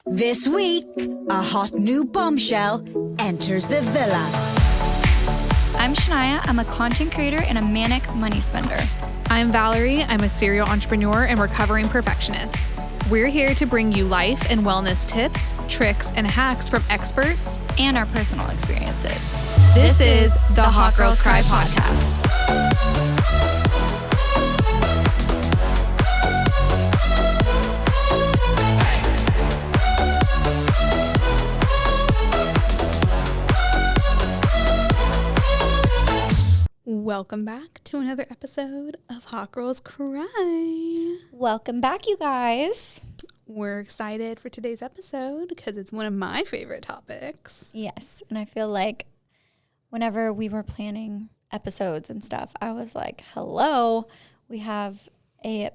This week, a hot new bombshell enters the villa. I'm Shania. I'm a content creator and a manic money spender. I'm Valerie. I'm a serial entrepreneur and recovering perfectionist. We're here to bring you life and wellness tips, tricks, and hacks from experts And our personal experiences. This is the Hot Girls Cry podcast. Welcome back to another episode of Hot Girls Cry. Welcome back, you guys. We're excited for today's episode because it's one of my favorite topics. Yes, and I feel like whenever we were planning episodes and stuff, I was like, hello, we have a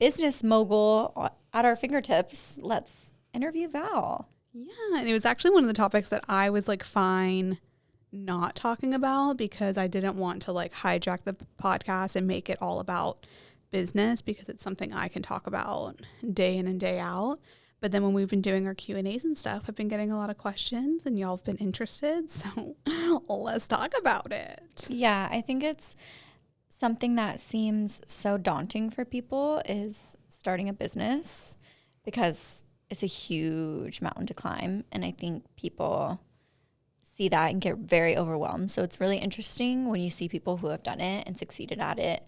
business mogul at our fingertips. Let's interview Val. Yeah, and it was actually one of the topics that I was like fine not talking about because I didn't want to like hijack the podcast and make it all about business because it's something I can talk about day in and day out. But then when we've been doing our Q&As and stuff, I've been getting a lot of questions and y'all have been interested. So let's talk about it. Yeah, I think it's something that seems so daunting for people is starting a business because it's a huge mountain to climb. And I think people see that and get very overwhelmed. So it's really interesting when you see people who have done it and succeeded at it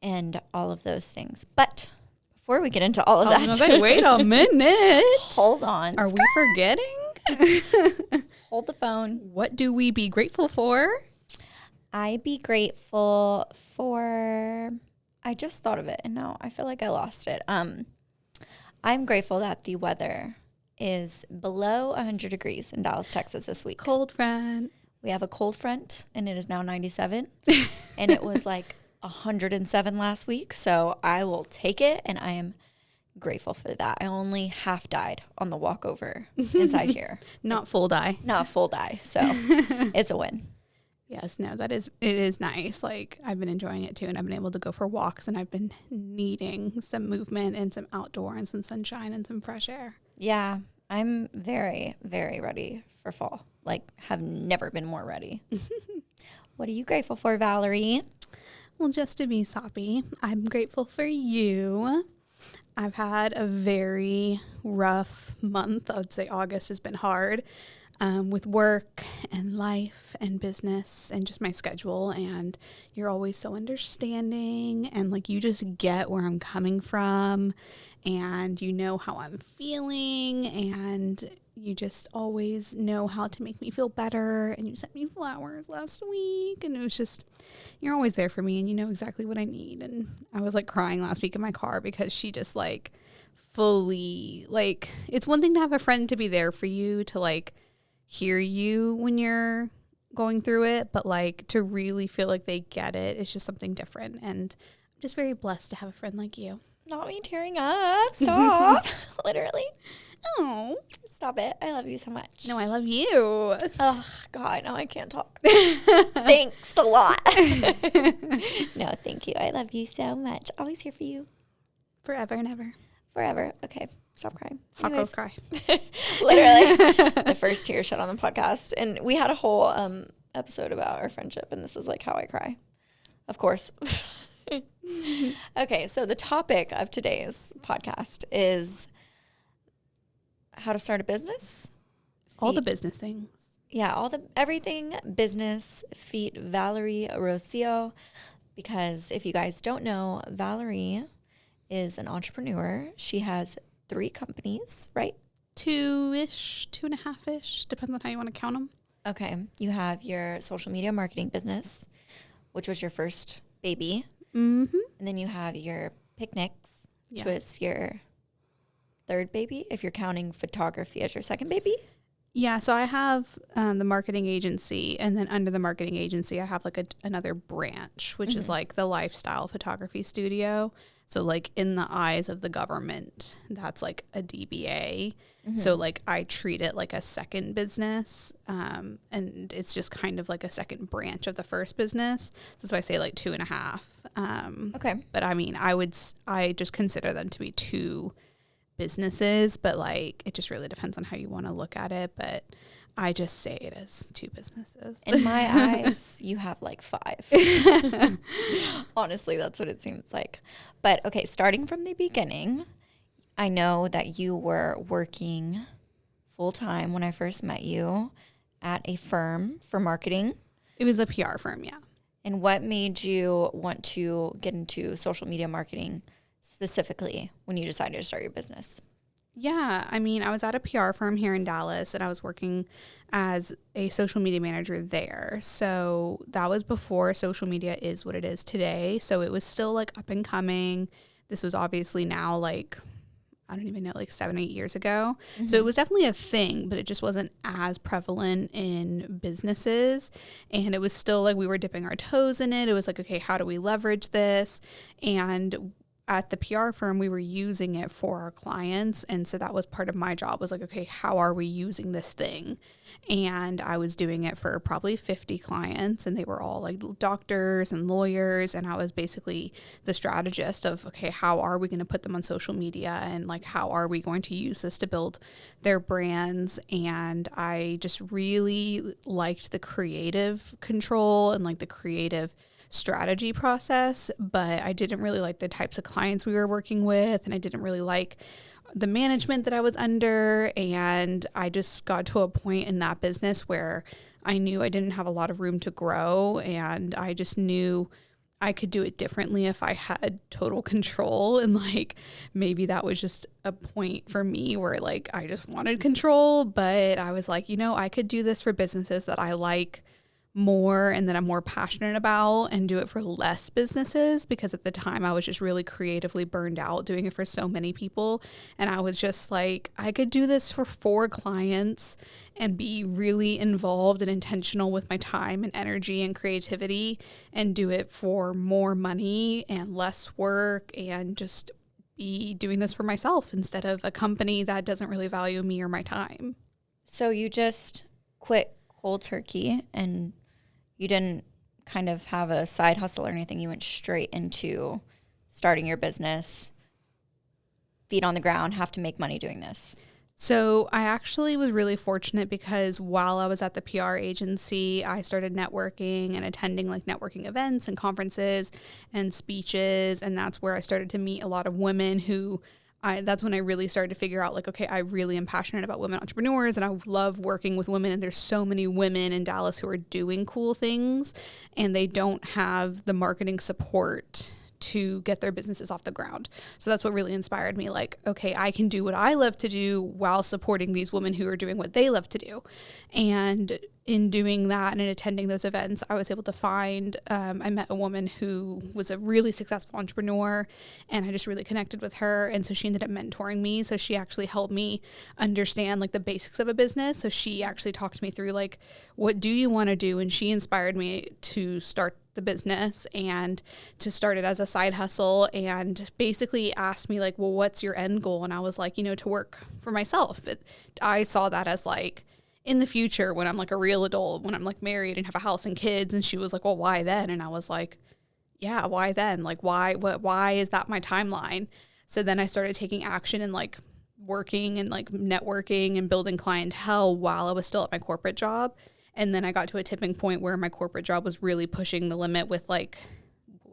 and all of those things. But before we get into all of that, Like, wait a minute. hold on. Are we forgetting? Hold the phone. What do we be grateful for? I be grateful for, I just thought of it and now I feel like I lost it. I'm grateful that the weather is below 100 degrees in Dallas, Texas this week. Cold front. We have a cold front and it is now 97 and it was like 107 last week. So I will take it and I am grateful for that. I only half died on the walk over inside here. Not full die. Not full die. So it's a win. Yes, no, it is nice. Like I've been enjoying it too, and I've been able to go for walks, and I've been needing some movement and some outdoor and some sunshine and some fresh air. Yeah, I'm very, very ready for fall. Like, have never been more ready. What are you grateful for, Valerie? Well, just to be soppy, I'm grateful for you. I've had a very rough month. I would say August has been hard. With work and life and business and just my schedule, and you're always so understanding and like you just get where I'm coming from and you know how I'm feeling and you just always know how to make me feel better, and you sent me flowers last week and it was just, you're always there for me and you know exactly what I need. And I was like crying last week in my car because she just like fully, like, it's one thing to have a friend to be there for you, to like hear you when you're going through it, but like to really feel like they get it, it's just something different. And I'm just very blessed to have a friend like you. Not me tearing up. Stop. Literally. Oh, Stop it. I love you so much. no, I love you. Oh, God. Now I can't talk. Thanks a lot. No, thank you. I love you so much. Always here for you. Forever and ever. Forever. Okay. Stop crying. Hot Girls Cry. Literally. The first tear shed on the podcast. And we had a whole episode about our friendship, and this is like how I cry. Of course. Okay, so the topic of today's podcast is how to start a business. All the business things. Yeah, everything business. Feat Valerie Rocio, because if you guys don't know, Valerie is an entrepreneur. She has 3 companies, right? 2-ish, 2.5-ish, depends on how you want to count them. Okay, you have your social media marketing business, which was your first baby. Mm-hmm. And then you have your picnics, which Yeah. was your 3rd baby, if you're counting photography as your 2nd baby. Yeah, so I have the marketing agency, and then under the marketing agency, I have like another branch, which is like the lifestyle photography studio. So like in the eyes of the government, that's like a DBA. So like I treat it like a second business, and it's just kind of like a second branch of the first business. So that's why I say like 2.5. Okay. But I mean, I just consider them to be 2 businesses, but like it just really depends on how you want to look at it. But I just say it as 2 businesses. In my eyes, you have like 5. Honestly, that's what it seems like. But okay, starting from the beginning, I know that you were working full time when I first met you at a firm for marketing. It was a PR firm, yeah. And what made you want to get into social media marketing specifically when you decided to start your business? Yeah, I mean, I was at a PR firm here in Dallas and I was working as a social media manager there. So that was before social media is what it is today. So it was still like up and coming. This was obviously now like, I don't even know, like 7, 8 years ago. Mm-hmm. So it was definitely a thing, but it just wasn't as prevalent in businesses. And it was still like we were dipping our toes in it. It was like, okay, how do we leverage this? And at the PR firm, we were using it for our clients. And so that was part of my job was like, okay, how are we using this thing? And I was doing it for probably 50 clients and they were all like doctors and lawyers. And I was basically the strategist of, okay, how are we going to put them on social media? And like, how are we going to use this to build their brands? And I just really liked the creative control and like the creative strategy process, but I didn't really like the types of clients we were working with, and I didn't really like the management that I was under. And I just got to a point in that business where I knew I didn't have a lot of room to grow, and I just knew I could do it differently if I had total control. And like maybe that was just a point for me where like I just wanted control, but I was like, you know, I could do this for businesses that I like more and that I'm more passionate about and do it for less businesses, because at the time I was just really creatively burned out doing it for so many people. And I was just like, I could do this for 4 clients and be really involved and intentional with my time and energy and creativity and do it for more money and less work and just be doing this for myself instead of a company that doesn't really value me or my time. So you just quit cold turkey and you didn't kind of have a side hustle or anything. You went straight into starting your business, feet on the ground, have to make money doing this. So I actually was really fortunate because while I was at the PR agency, I started networking and attending like networking events and conferences and speeches. And that's where I started to meet a lot of women who that's when I really started to figure out like, okay, I really am passionate about women entrepreneurs and I love working with women. And there's so many women in Dallas who are doing cool things and they don't have the marketing support to get their businesses off the ground. So that's what really inspired me. Like, okay, I can do what I love to do while supporting these women who are doing what they love to do. And in doing that and in attending those events, I was able to find, I met a woman who was a really successful entrepreneur and I just really connected with her. And so she ended up mentoring me. So she actually helped me understand like the basics of a business. So she actually talked me through like, what do you want to do? And she inspired me to start the business and to start it as a side hustle and basically asked me like, well, what's your end goal? And I was like, you know, to work for myself. But I saw that as like, in the future when I'm like a real adult, when I'm like married and have a house and kids. And she was like, well, why then? And I was like, yeah, why then? Like, why is that my timeline? So then I started taking action and like working and like networking and building clientele while I was still at my corporate job. And then I got to a tipping point where my corporate job was really pushing the limit with like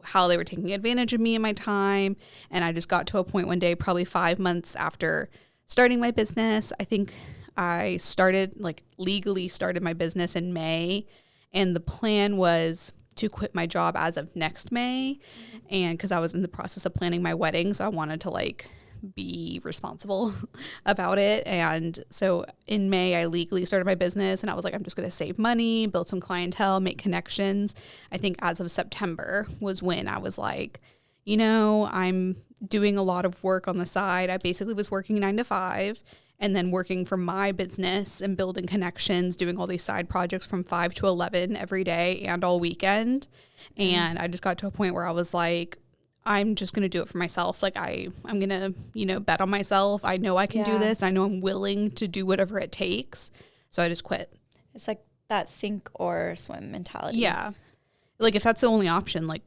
how they were taking advantage of me and my time. And I just got to a point one day, probably 5 months after starting my business. I think I started like legally started my business in May. And the plan was to quit my job as of next May. And because I was in the process of planning my wedding. So I wanted to like be responsible about it. And so in May, I legally started my business and I was like, I'm just going to save money, build some clientele, make connections. I think as of September was when I was like, you know, I'm doing a lot of work on the side. I basically was working 9 to 5 and then working for my business and building connections, doing all these side projects from 5 to 11 every day and all weekend. And I just got to a point where I was like, I'm just going to do it for myself. Like I'm going to, you know, bet on myself. I know I can do this. I know I'm willing to do whatever it takes. So I just quit. It's like that sink or swim mentality. Yeah. Like if that's the only option, like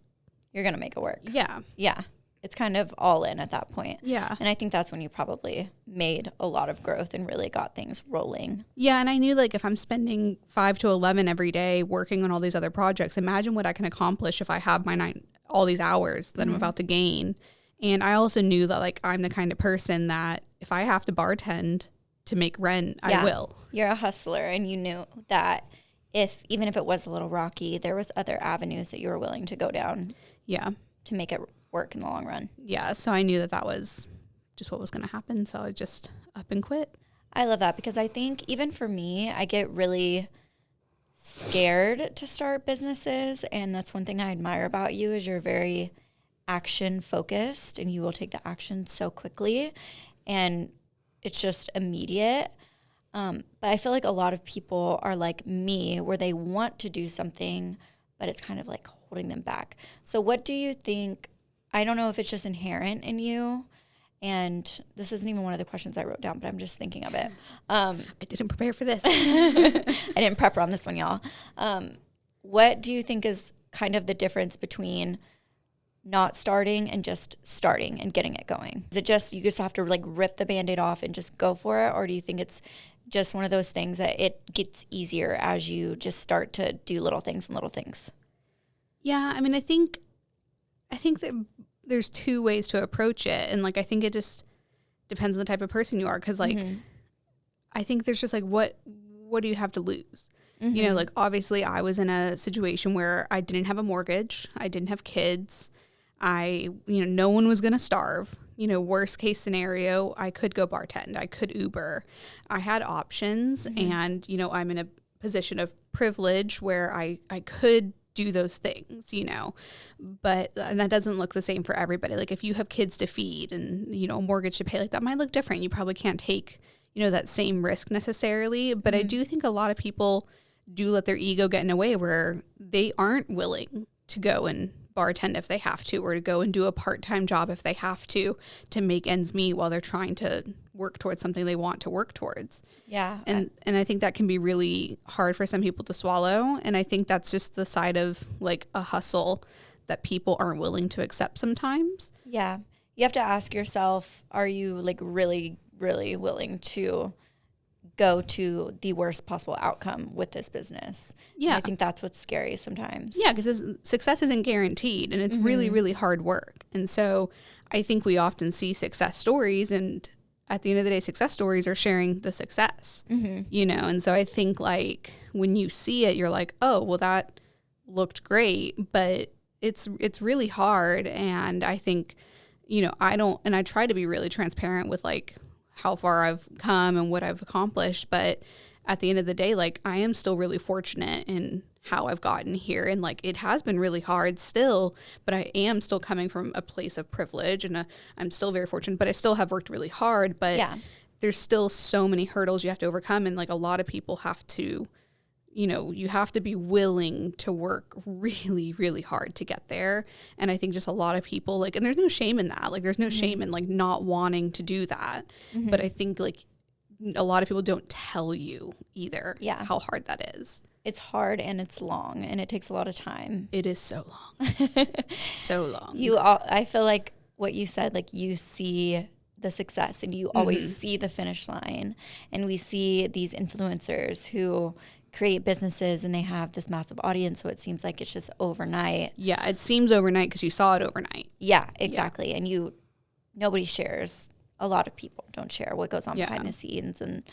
you're going to make it work. Yeah. Yeah. it's kind of all in at that point. Yeah. And I think that's when you probably made a lot of growth and really got things rolling. Yeah, and I knew like if I'm spending 5 to 11 every day working on all these other projects, imagine what I can accomplish if I have all these hours that I'm about to gain. And I also knew that like I'm the kind of person that if I have to bartend to make rent, I will. You're a hustler, and you knew that even if it was a little rocky, there was other avenues that you were willing to go down. Yeah. To make it work in the long run. Yeah, so I knew that was just what was going to happen, so I just up and quit. I love that because I think even for me, I get really scared to start businesses, and that's one thing I admire about you is you're very action focused and you will take the action so quickly and it's just immediate. But I feel like a lot of people are like me where they want to do something, but it's kind of like holding them back. So what do you think? I don't know if it's just inherent in you. And this isn't even one of the questions I wrote down, but I'm just thinking of it. I didn't prepare for this. I didn't prep her on this one, y'all. What do you think is kind of the difference between not starting and just starting and getting it going? Is it just you just have to like rip the Band-Aid off and just go for it? Or do you think it's just one of those things that it gets easier as you just start to do little things and little things? Yeah, I mean, I think that there's two ways to approach it. And like, I think it just depends on the type of person you are. Cause like, I think there's just like, what do you have to lose? You know, like obviously I was in a situation where I didn't have a mortgage. I didn't have kids. No one was going to starve. You know, worst case scenario, I could go bartend. I could Uber. I had options and, you know, I'm in a position of privilege where I could do those things, you know, and that doesn't look the same for everybody. Like if you have kids to feed and, you know, a mortgage to pay, like that might look different. You probably can't take, you know, that same risk necessarily. But I do think a lot of people do let their ego get in a way where they aren't willing to go and bartend if they have to, or to go and do a part-time job if they have to make ends meet while they're trying to work towards something they want to work towards. Yeah. And I think that can be really hard for some people to swallow. And I think that's just the side of like a hustle that people aren't willing to accept sometimes. Yeah. You have to ask yourself, are you like really, really willing to go to the worst possible outcome with this business? Yeah. And I think that's what's scary sometimes. Yeah, because success isn't guaranteed and it's really, really hard work. And so I think we often see success stories, and at the end of the day, success stories are sharing the success, you know? And so I think like when you see it, you're like, oh, well, that looked great, but it's really hard. And I think, you know, I try to be really transparent with like how far I've come and what I've accomplished. But at the end of the day, like I am still really fortunate in how I've gotten here. And like, it has been really hard still, but I am still coming from a place of privilege and I'm still very fortunate, but I still have worked really hard, but there's still so many hurdles you have to overcome. And like a lot of people have to, you know, you have to be willing to work really, really hard to get there. And I think just a lot of people like, and there's no shame in that. Like there's no shame in like not wanting to do that. But I think like a lot of people don't tell you either how hard that is. It's hard and it's long and it takes a lot of time. It is so long. So long. I feel like what you said, like you see the success and you always see the finish line. And we see these influencers who create businesses and they have this massive audience. So it seems like it's just overnight. Yeah, it seems overnight because you saw it overnight. Yeah, exactly. Yeah. And nobody shares. A lot of people don't share what goes on behind the scenes and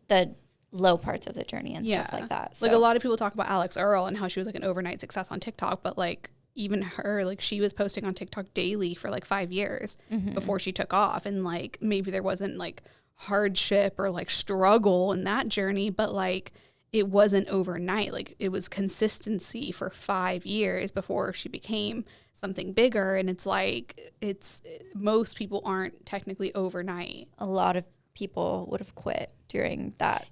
the low parts of the journey and stuff like that. So. Like a lot of people talk about Alex Earl and how she was like an overnight success on TikTok, but like even her, like she was posting on TikTok daily for like 5 years before she took off. And like maybe there wasn't like hardship or like struggle in that journey, but like it wasn't overnight. Like it was consistency for 5 years before she became something bigger. And it's like, most people aren't technically overnight. A lot of people would have quit during that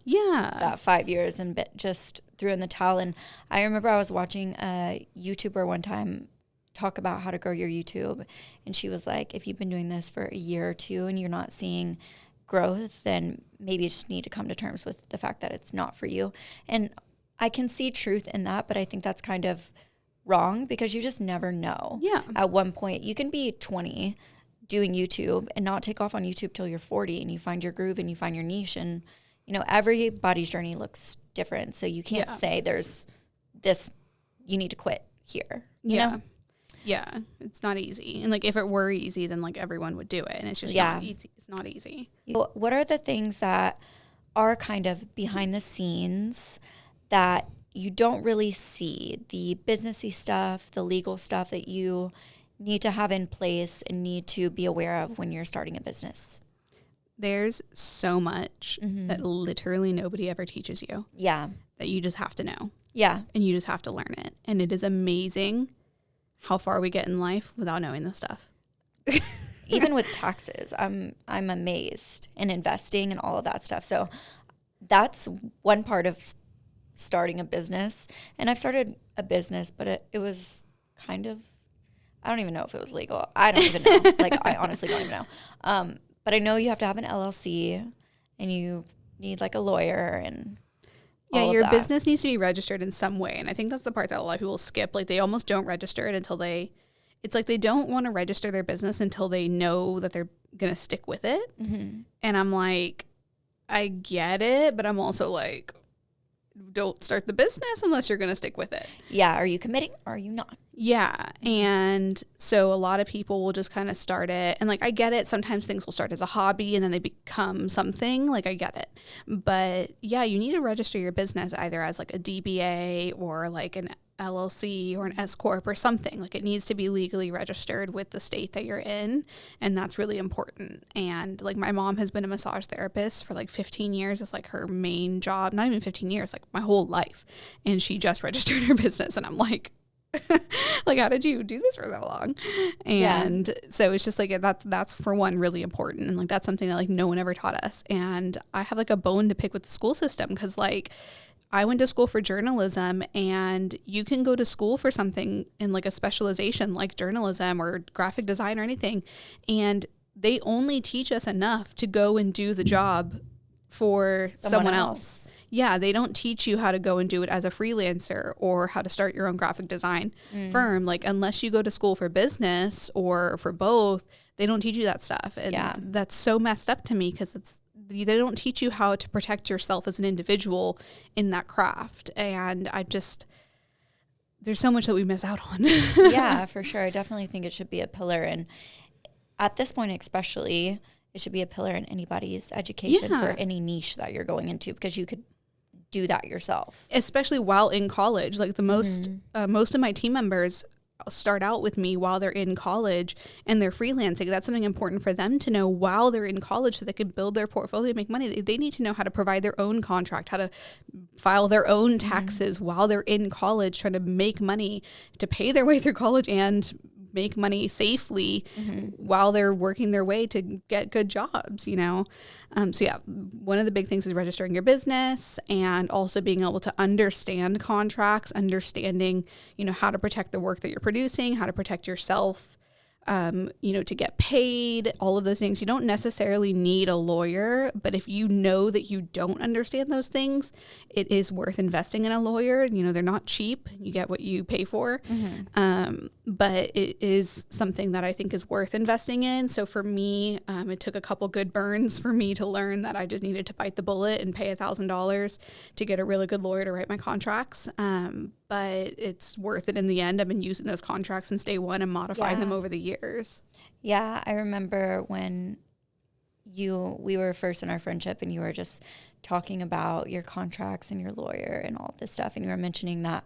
5 years and just threw in the towel. And I remember I was watching a YouTuber one time talk about how to grow your YouTube. And she was like, if you've been doing this for a year or two and you're not seeing growth, then maybe you just need to come to terms with the fact that it's not for you. And I can see truth in that, but I think that's kind of wrong because you just never know. Yeah. At one point, you can be 20 doing YouTube and not take off on YouTube till you're 40 and you find your groove and you find your niche. And, you know, everybody's journey looks different. So you can't say there's this, you need to quit here. You know? Yeah. It's not easy. And like, if it were easy, then like everyone would do it. And it's just not easy. It's not easy. What are the things that are kind of behind the scenes that you don't really see, the businessy stuff, the legal stuff that you need to have in place and need to be aware of when you're starting a business? There's so much that literally nobody ever teaches you. Yeah. That you just have to know. Yeah. And you just have to learn it. And it is amazing how far we get in life without knowing this stuff. Even with taxes, I'm amazed, and investing and all of that stuff. So that's one part of starting a business. And I've started a business, but it was kind of, I don't even know if it was legal. I don't even know. Like, I honestly don't even know. But I know you have to have an LLC and you need like a lawyer and all your of that. business needs to be registered in some way. And I think that's the part that a lot of people skip. Like, they almost don't register it until it's like they don't want to register their business until they know that they're going to stick with it. Mm-hmm. And I'm like, I get it, but I'm also like, don't start the business unless you're going to stick with it. Yeah. Are you committing or are you not? Yeah. And so a lot of people will just kind of start it. And like, I get it. Sometimes things will start as a hobby and then they become something. Like, I get it. But yeah, you need to register your business either as like a DBA or like an LLC or an S Corp or something. Like, it needs to be legally registered with the state that you're in. And that's really important. And like, my mom has been a massage therapist for like 15 years. It's like her main job, not even 15 years, like my whole life. And she just registered her business. And I'm like, like, how did you do this for so long? And so it's just like, that's for one really important. And like, that's something that like no one ever taught us. And I have like a bone to pick with the school system, because like, I went to school for journalism, and you can go to school for something in like a specialization like journalism or graphic design or anything, and they only teach us enough to go and do the job for someone else. Yeah, they don't teach you how to go and do it as a freelancer or how to start your own graphic design firm. Like, unless you go to school for business or for both, they don't teach you that stuff. And that's so messed up to me, because they don't teach you how to protect yourself as an individual in that craft. And there's so much that we miss out on. Yeah, for sure. I definitely think it should be a pillar. And at this point, especially, it should be a pillar in anybody's education for any niche that you're going into, because you could do that yourself. Especially while in college. Like, the most of my team members start out with me while they're in college and they're freelancing. That's something important for them to know while they're in college, so they can build their portfolio, make money. They need to know how to provide their own contract, how to file their own taxes while they're in college, trying to make money to pay their way through college and make money safely while they're working their way to get good jobs, you know? So yeah, one of the big things is registering your business, and also being able to understand contracts, understanding, you know, how to protect the work that you're producing, how to protect yourself, you know, to get paid, all of those things. You don't necessarily need a lawyer, but if you know that you don't understand those things, it is worth investing in a lawyer. You know, they're not cheap. You get what you pay for. But it is something that I think is worth investing in. So for me, it took a couple good burns for me to learn that I just needed to bite the bullet and pay $1,000 to get a really good lawyer to write my contracts. But it's worth it in the end. I've been using those contracts since day one and modifying them over the years. Yeah, I remember when we were first in our friendship, and you were just talking about your contracts and your lawyer and all this stuff, and you were mentioning that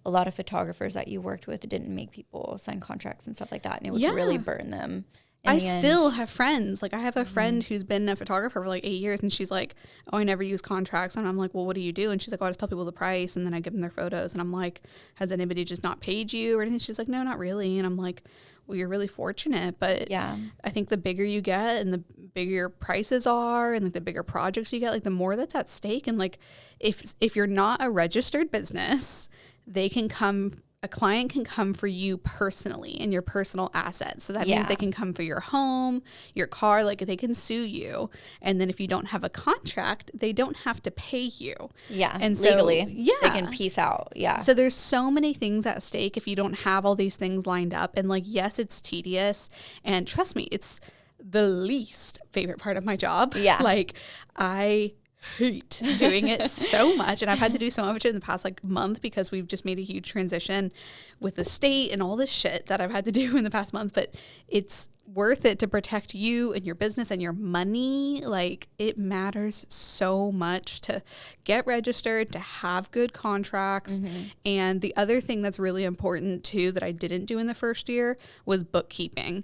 a lot of photographers that you worked with didn't make people sign contracts and stuff like that, and it would really burn them. I still have friends. Like, I have a friend who's been a photographer for like 8 years, and she's like, oh, I never use contracts. And I'm like, well, what do you do? And she's like, oh, I just tell people the price, and then I give them their photos. And I'm like, has anybody just not paid you or anything? She's like, no, not really. And I'm like, well, you're really fortunate. But I think the bigger you get and the bigger your prices are, and like the bigger projects you get, like the more that's at stake. And like, if you're not a registered business, they can come a client can come for you personally and your personal assets. So that means they can come for your home, your car, like they can sue you. And then if you don't have a contract, they don't have to pay you. Yeah. And so, legally, they can peace out. Yeah. So there's so many things at stake if you don't have all these things lined up. And like, yes, it's tedious. And trust me, it's the least favorite part of my job. Yeah. Like I hate doing it so much, and I've had to do so much in the past like month because we've just made a huge transition with the state and all this shit that I've had to do in the past month, but it's worth it to protect you and your business and your money. Like it matters so much to get registered, to have good contracts. And the other thing that's really important too that I didn't do in the first year was bookkeeping.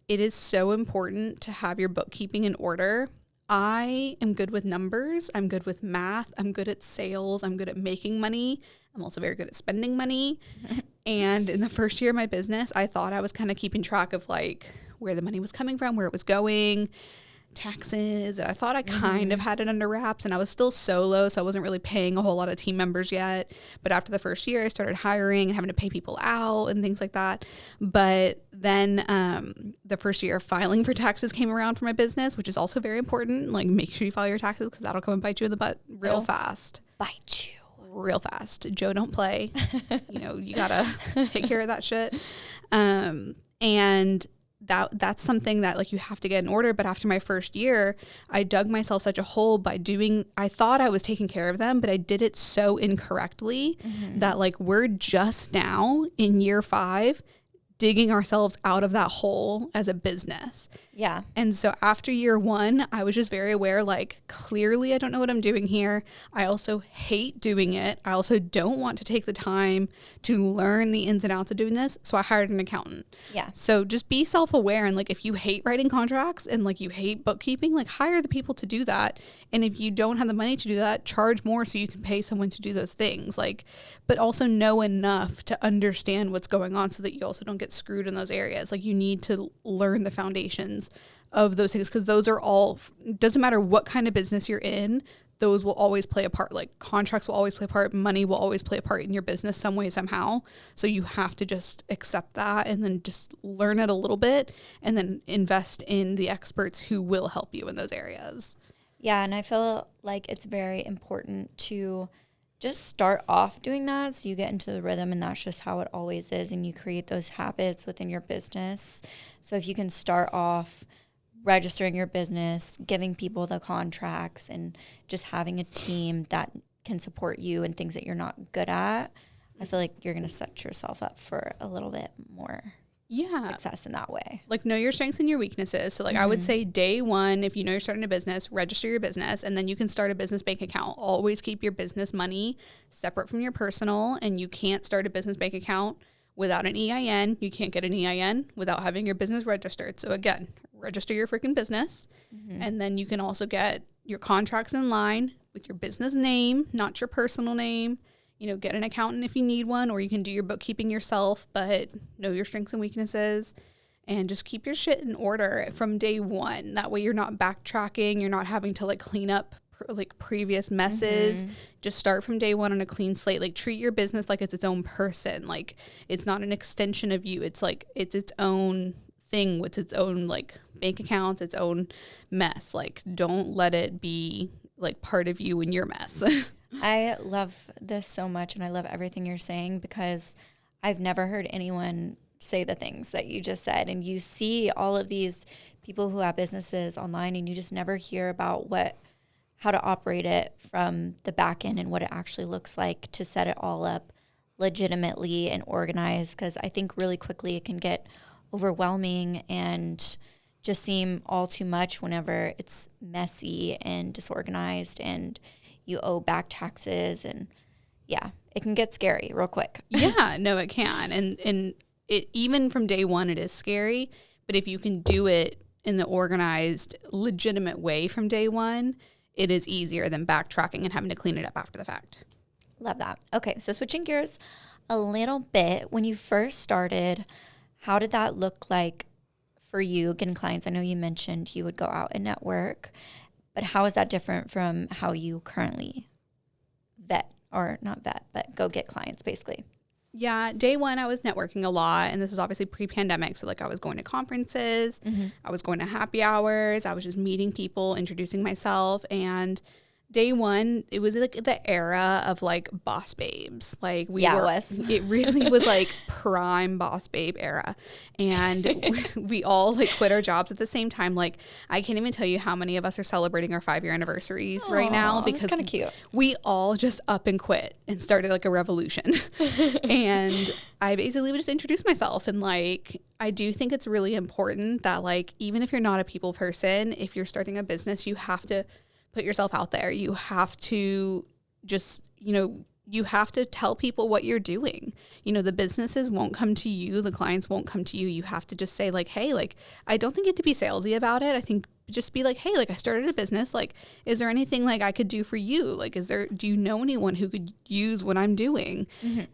It is so important to have your bookkeeping in order. I am good with numbers. I'm good with math. I'm good at sales. I'm good at making money. I'm also very good at spending money. And in the first year of my business, I thought I was kind of keeping track of like where the money was coming from, where it was going, taxes. And I thought I kind of had it under wraps, and I was still solo, so I wasn't really paying a whole lot of team members yet. But after the first year, I started hiring and having to pay people out and things like that. But then the first year filing for taxes came around for my business, which is also very important. Like make sure you file your taxes because that'll come and bite you in the butt real fast. Bite you. Real fast. Joe, don't play. You know, you gotta take care of that shit. And that's something that like you have to get in order. But after my first year, I dug myself such a hole by I thought I was taking care of them, but I did it so incorrectly that like we're just now in year 5 digging ourselves out of that hole as a business. Yeah. And so after year 1, I was just very aware, like, clearly I don't know what I'm doing here. I also hate doing it. I also don't want to take the time to learn the ins and outs of doing this. So I hired an accountant. Yeah. So just be self-aware. And like, if you hate writing contracts and like you hate bookkeeping, like hire the people to do that. And if you don't have the money to do that, charge more so you can pay someone to do those things. Like, but also know enough to understand what's going on so that you also don't get screwed in those areas. Like you need to learn the foundations of those things, because those are all, doesn't matter what kind of business you're in, those will always play a part. Like contracts will always play a part, money will always play a part in your business some way, somehow. So you have to just accept that and then just learn it a little bit and then invest in the experts who will help you in those areas. Yeah, and I feel like it's very important to just start off doing that so you get into the rhythm, and that's just how it always is, and you create those habits within your business. So if you can start off registering your business, giving people the contracts, and just having a team that can support you in things that you're not good at, I feel like you're going to set yourself up for a little bit more success in that way. Like know your strengths and your weaknesses. So like I would say day 1, if you know you're starting a business, register your business, and then you can start a business bank account. Always keep your business money separate from your personal, and you can't start a business bank account without an EIN. You can't get an EIN without having your business registered. So again, register your freaking business, and then you can also get your contracts in line with your business name, not your personal name. You know, get an accountant if you need one, or you can do your bookkeeping yourself, but know your strengths and weaknesses and just keep your shit in order from day 1. That way you're not backtracking. You're not having to like clean up like previous messes. Just start from day 1 on a clean slate. Like treat your business like it's its own person. Like it's not an extension of you. It's like, it's its own thing with its own like bank accounts, its own mess. Like don't let it be like part of you and your mess. I love this so much, and I love everything you're saying, because I've never heard anyone say the things that you just said. And you see all of these people who have businesses online, and you just never hear about how to operate it from the back end and what it actually looks like to set it all up legitimately and organized. Because I think really quickly it can get overwhelming and just seem all too much whenever it's messy and disorganized and you owe back taxes, and it can get scary real quick. Yeah, no, it can. And it, even from day 1, it is scary, but if you can do it in the organized, legitimate way from day 1, it is easier than backtracking and having to clean it up after the fact. Love that. Okay, so switching gears a little bit, when you first started, how did that look like for you getting clients? I know you mentioned you would go out and network, but how is that different from how you currently vet, or not vet, but go get clients basically? Yeah, day one, I was networking a lot, and this is obviously pre-pandemic. So, like, I was going to conferences, I was going to happy hours, I was just meeting people, introducing myself, and day one, it was like the era of like boss babes. Like it really was like prime boss babe era. And we all like quit our jobs at the same time. Like I can't even tell you how many of us are celebrating our 5-year anniversaries right now because kind of cute. We all just up and quit and started like a revolution. And I basically would just introduce myself, and like I do think it's really important that like even if you're not a people person, if you're starting a business, you have to put yourself out there. You have to just, you have to tell people what you're doing. The businesses won't come to you. The clients won't come to you. You have to just say like, hey, like, I don't think you have to be salesy about it. I think just be like, hey, like I started a business. Like, is there anything like I could do for you? Like, do you know anyone who could use what I'm doing?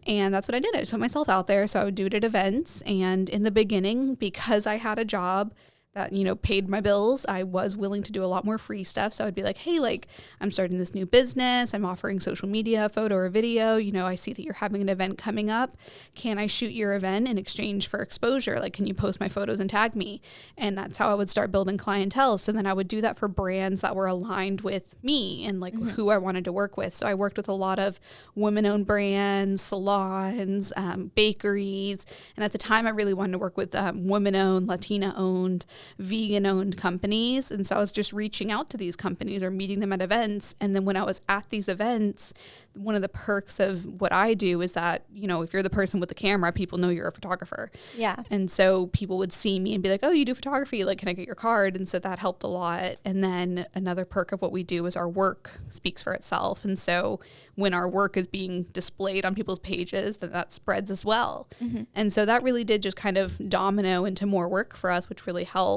And that's what I did. I just put myself out there. So I would do it at events. And in the beginning, because I had a job that, paid my bills, I was willing to do a lot more free stuff. So I'd be like, hey, like I'm starting this new business. I'm offering social media, photo or video. I see that you're having an event coming up. Can I shoot your event in exchange for exposure? Like, can you post my photos and tag me? And that's how I would start building clientele. So then I would do that for brands that were aligned with me and like who I wanted to work with. So I worked with a lot of women-owned brands, salons, bakeries. And at the time, I really wanted to work with women-owned, Latina-owned, vegan-owned companies. And so I was just reaching out to these companies or meeting them at events. And then when I was at these events, one of the perks of what I do is that, if you're the person with the camera, people know you're a photographer. Yeah. And so people would see me and be like, oh, you do photography. Like, can I get your card? And so that helped a lot. And then another perk of what we do is our work speaks for itself. And so when our work is being displayed on people's pages, then that spreads as well. And so that really did just kind of domino into more work for us, which really helped.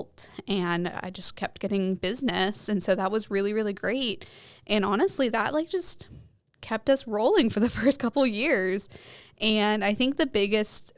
And I just kept getting business. And so that was really, really great. And honestly, that like just kept us rolling for the first couple years. And I think the biggest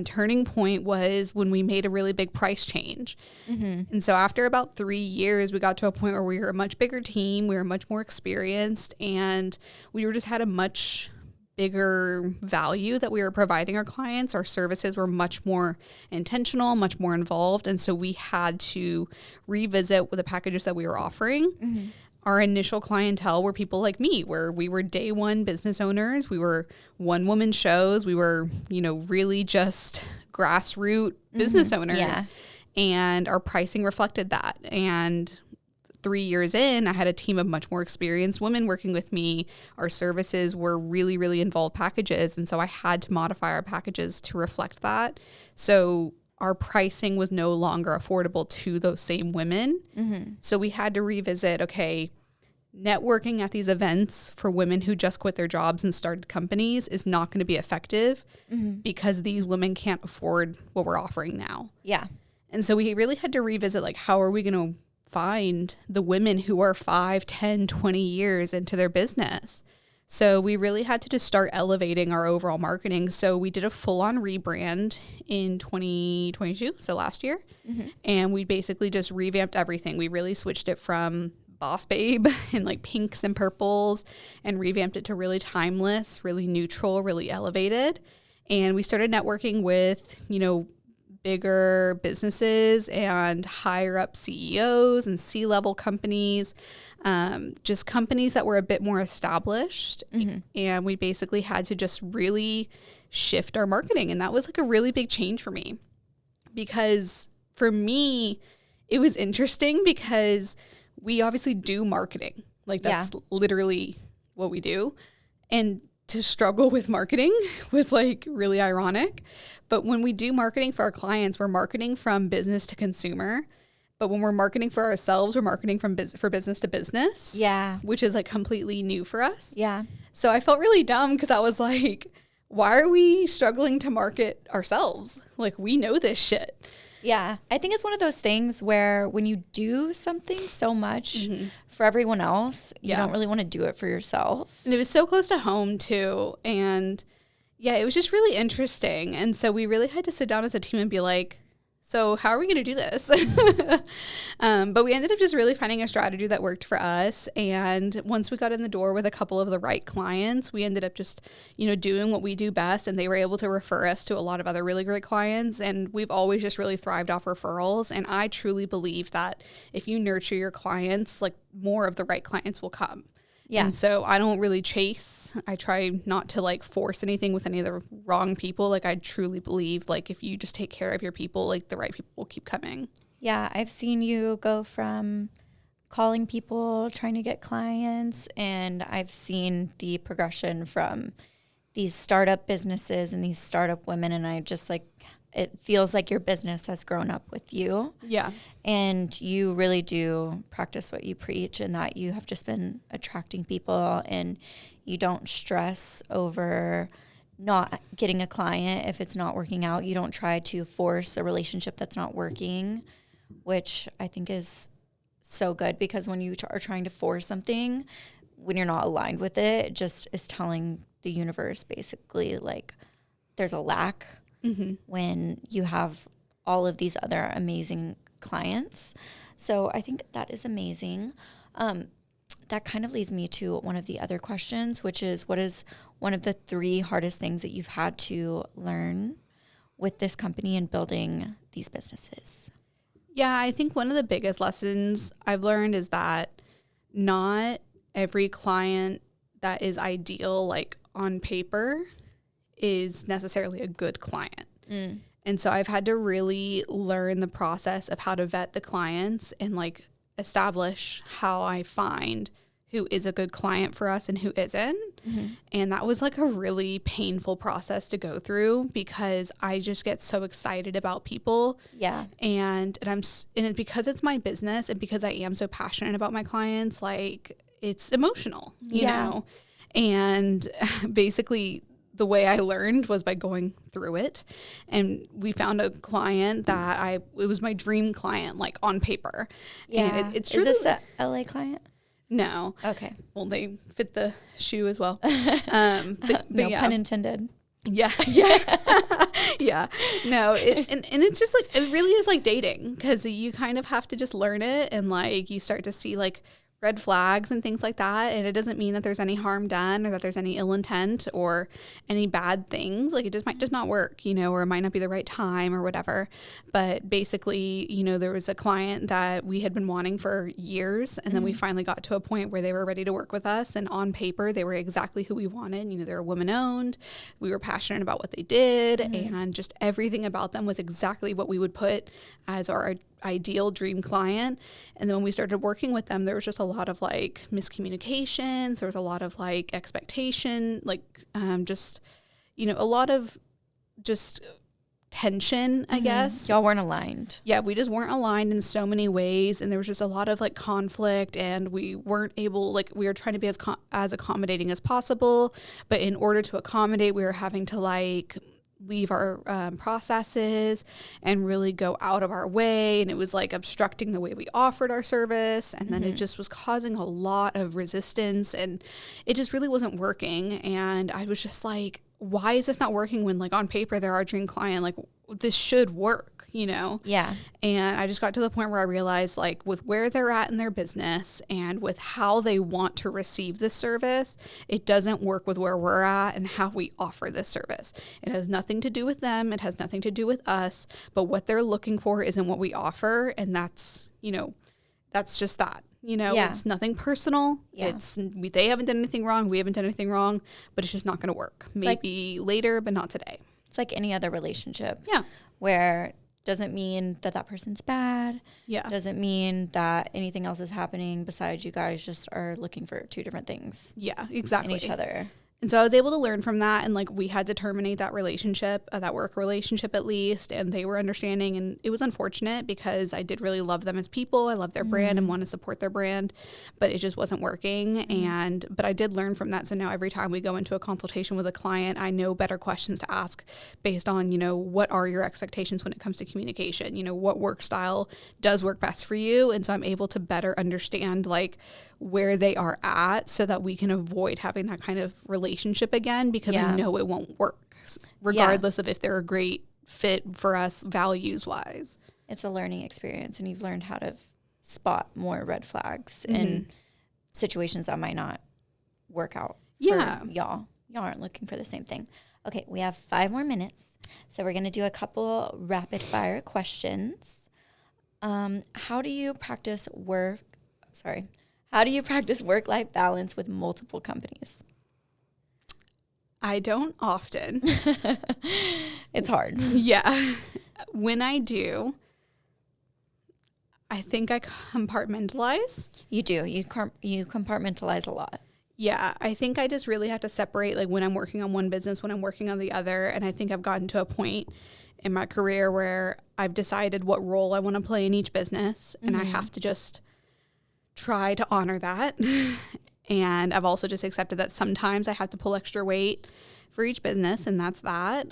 turning point was when we made a really big price change. And so after about 3 years, we got to a point where we were a much bigger team. We were much more experienced, and we just had a much bigger value that we were providing our clients. Our services were much more intentional, much more involved. And so we had to revisit the packages that we were offering. Our initial clientele were people like me, where we were day one business owners. We were one-woman shows. We were, really just grassroots business owners. Yeah. And our pricing reflected that. And 3 years in, I had a team of much more experienced women working with me. Our services were really, really involved packages. And so I had to modify our packages to reflect that. So our pricing was no longer affordable to those same women. So we had to revisit, okay, networking at these events for women who just quit their jobs and started companies is not going to be effective because these women can't afford what we're offering now. Yeah. And so we really had to revisit, like, how are we going to find the women who are 5, 10, 20 years into their business? So we really had to just start elevating our overall marketing. So we did a full-on rebrand in 2022, so last year. And we basically just revamped everything. We really switched it from Boss Babe and like pinks and purples and revamped it to really timeless, really neutral, really elevated. And we started networking with, bigger businesses and higher up CEOs and C-level companies, just companies that were a bit more established. And we basically had to just really shift our marketing. And that was like a really big change for me, because for me, it was interesting because we obviously do marketing. Like that's literally what we do. And to struggle with marketing was like really ironic. But when we do marketing for our clients, we're marketing from business to consumer. But when we're marketing for ourselves, we're marketing from for business to business. Yeah. Which is like completely new for us. Yeah. So I felt really dumb because I was like, why are we struggling to market ourselves? Like, we know this shit. Yeah. I think it's one of those things where when you do something so much for everyone else, you don't really want to do it for yourself. And it was so close to home too. And yeah, it was just really interesting. And so we really had to sit down as a team and be like, so how are we going to do this? But we ended up just really finding a strategy that worked for us. And once we got in the door with a couple of the right clients, we ended up just, doing what we do best. And they were able to refer us to a lot of other really great clients. And we've always just really thrived off referrals. And I truly believe that if you nurture your clients, like more of the right clients will come. Yeah. And so I don't really chase. I try not to like force anything with any of the wrong people. Like I truly believe like if you just take care of your people, like the right people will keep coming. Yeah, I've seen you go from calling people, trying to get clients, and I've seen the progression from these startup businesses and these startup women, and I just like, it feels like your business has grown up with you. Yeah. And you really do practice what you preach, and that you have just been attracting people, and you don't stress over not getting a client if it's not working out. You don't try to force a relationship that's not working, which I think is so good, because when you are trying to force something, when you're not aligned with it, it just is telling the universe basically like there's a lack when you have all of these other amazing clients. So I think that is amazing. That kind of leads me to one of the other questions, which is, what is one of the 3 hardest things that you've had to learn with this company and building these businesses? Yeah, I think one of the biggest lessons I've learned is that not every client that is ideal, like on paper, is necessarily a good client. And so I've had to really learn the process of how to vet the clients and like establish how I find who is a good client for us and who isn't. And that was like a really painful process to go through, because I just get so excited about people. Yeah. And because it's my business and because I am so passionate about my clients, like it's emotional, you know? And basically the way I learned was by going through it. And we found a client that it was my dream client, like on paper. Yeah. And it's true. Is this a LA client? No. Okay. Well, they fit the shoe as well. But No yeah. pun intended. Yeah. Yeah. No. And it's just like, it really is like dating, because you kind of have to just learn it, and like you start to see like red flags and things like that. And it doesn't mean that there's any harm done or that there's any ill intent or any bad things. Like it just might just not work, or it might not be the right time or whatever. But basically, there was a client that we had been wanting for years. And then we finally got to a point where they were ready to work with us. And on paper, they were exactly who we wanted. They were women owned. We were passionate about what they did. And just everything about them was exactly what we would put as our ideal dream client. And then when we started working with them, there was just a lot of like miscommunications. There was a lot of like expectation, like just, a lot of just tension, I guess. Y'all weren't aligned. Yeah, we just weren't aligned in so many ways. And there was just a lot of like conflict, and we weren't able, like we were trying to be as accommodating as possible. But in order to accommodate, we were having to like leave our processes and really go out of our way, and it was like obstructing the way we offered our service, and then it just was causing a lot of resistance, and it just really wasn't working. And I was just like, why is this not working when like on paper they're our dream client? Like this should work, Yeah. And I just got to the point where I realized, like, with where they're at in their business and with how they want to receive this service, it doesn't work with where we're at and how we offer this service. It has nothing to do with them. It has nothing to do with us. But what they're looking for isn't what we offer. And that's, that's just that. It's nothing personal. Yeah. They haven't done anything wrong. We haven't done anything wrong. But it's just not going to work. Maybe later, but not today. It's like any other relationship. Yeah. Where doesn't mean that person's bad. Yeah. Doesn't mean that anything else is happening besides you guys just are looking for 2 different things Yeah, exactly. in each other. And so I was able to learn from that, and like we had to terminate that relationship, that work relationship at least, and they were understanding, and it was unfortunate because I did really love them as people. I love their brand and want to support their brand, but it just wasn't working. But I did learn from that. So now every time we go into a consultation with a client, I know better questions to ask based on, what are your expectations when it comes to communication? What work style does work best for you? And so I'm able to better understand like where they are at so that we can avoid having that kind of relationship again, because I know it won't work regardless of if they're a great fit for us values wise. It's a learning experience, and you've learned how to spot more red flags in situations that might not work out for y'all. Y'all aren't looking for the same thing. Okay, we have 5 more minutes. So we're going to do a couple rapid fire questions. How do you practice work-life balance with multiple companies? I don't often. It's hard. Yeah. When I do, I think I compartmentalize. You do. You compartmentalize a lot. Yeah, I think I just really have to separate, like, when I'm working on one business, when I'm working on the other. And I think I've gotten to a point in my career where I've decided what role I want to play in each business. And I have to just try to honor that. And I've also just accepted that sometimes I have to pull extra weight for each business, and that's that.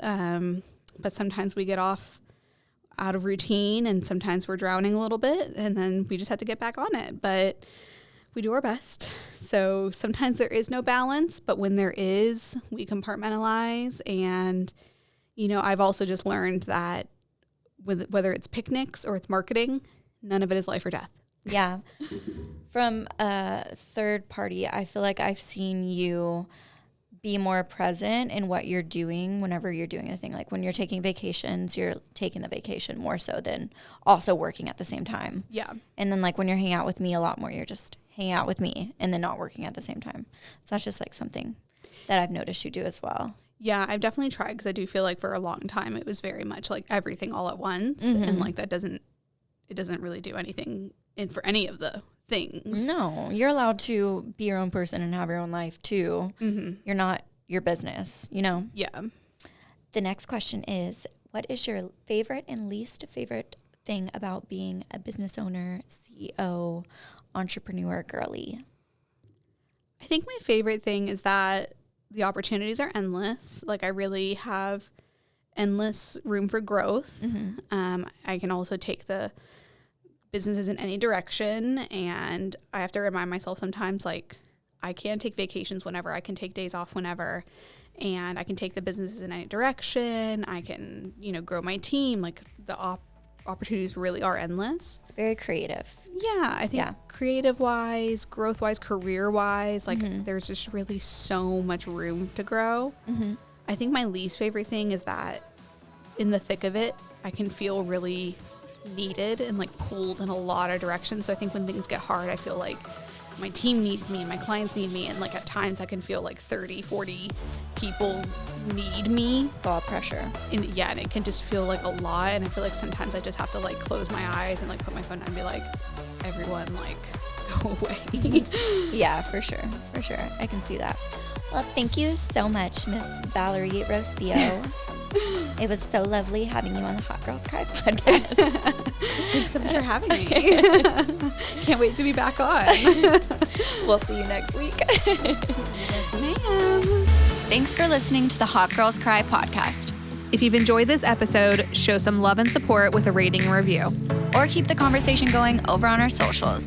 But sometimes we get out of routine, and sometimes we're drowning a little bit, and then we just have to get back on it. But we do our best. So sometimes there is no balance, but when there is, we compartmentalize. And, you know, I've also just learned that whether it's picnics or it's marketing, none of it is life or death. Yeah. From a third party, I feel like I've seen you be more present in what you're doing whenever you're doing a thing. Like when you're taking vacations, you're taking the vacation more so than also working at the same time. Yeah. And then like when you're hanging out with me a lot more, you're just hanging out with me and then not working at the same time. So that's just like something that I've noticed you do as well. Yeah, I've definitely tried, because I do feel like for a long time it was very much like everything all at once. And like it doesn't really do anything for any of the things. No, you're allowed to be your own person and have your own life too. You're not your business, you know? Yeah. The next question is, what is your favorite and least favorite thing about being a business owner, CEO, entrepreneur, girly? I think my favorite thing is that the opportunities are endless. Like I really have endless room for growth. I can also take the businesses in any direction, and I have to remind myself sometimes, like, I can take vacations whenever, I can take days off whenever, and I can take the businesses in any direction. I can, you know, grow my team. Like the opportunities really are endless. Very creative. Yeah, I think creative wise, growth wise, career wise, like there's just really so much room to grow. I think my least favorite thing is that in the thick of it, I can feel really needed and like pulled in a lot of directions. So I think when things get hard, I feel like my team needs me and my clients need me, and like at times I can feel like 30-40 people need me. It's all pressure. And it can just feel like a lot, and I feel like sometimes I just have to like close my eyes and like put my phone down and be like, everyone, like, go away. Yeah, for sure I can see that. Well, thank you so much, Miss Valerie Rocio. It was so lovely having you on the Hot Girls Cry podcast. Thanks so much for having me. Can't wait to be back on. We'll see you next week. Yes, ma'am. Thanks for listening to the Hot Girls Cry podcast. If you've enjoyed this episode, show some love and support with a rating and review. Or keep the conversation going over on our socials.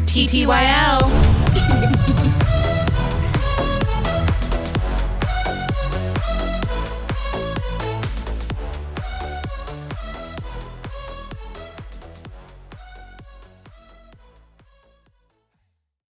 TTYL!